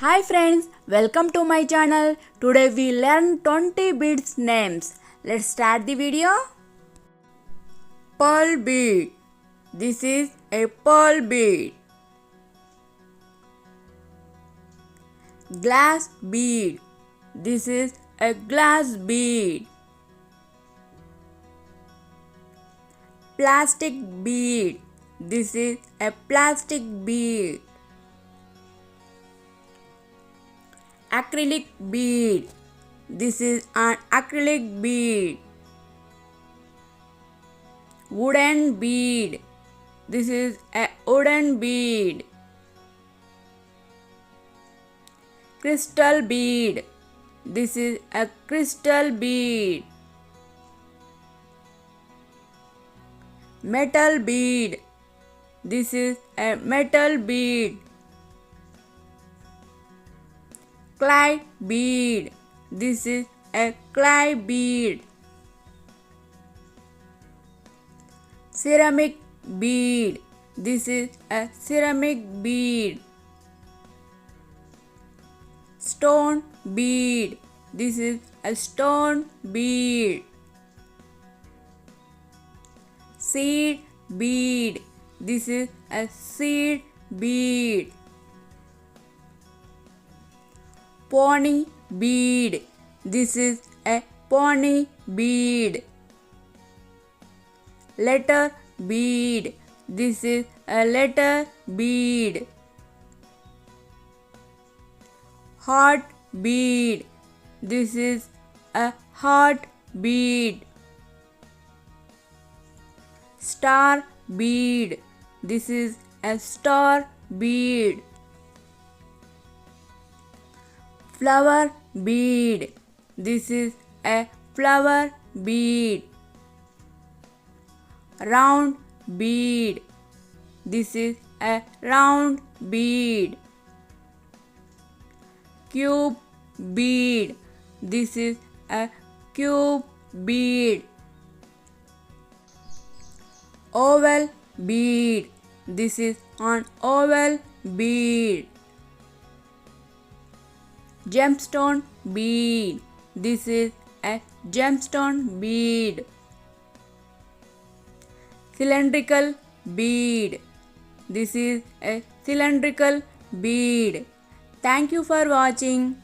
Hi friends, welcome to my channel. Today we learn 20 beads names. Let's start the video. Pearl bead. This is a pearl bead. Glass bead. This is a glass bead. Plastic bead. This is a plastic bead. Acrylic bead. This is an acrylic bead. Wooden bead. This is a wooden bead. Crystal bead. This is a crystal bead. Metal bead. This is a metal bead. Clay bead. This is a clay bead. Ceramic bead. This is a ceramic bead. Stone bead. This is a stone bead. Seed bead. This is a seed bead. Pony bead. This is a pony bead. Letter bead. This is a letter bead. Heart bead. This is a heart bead. Star bead. This is a star bead. Flower bead. This is a flower bead. Round bead. This is a round bead. Cube bead. This is a cube bead. Oval bead. This is an oval bead. Gemstone bead. This is a gemstone bead. Cylindrical bead. This is a cylindrical bead. Thank you for watching.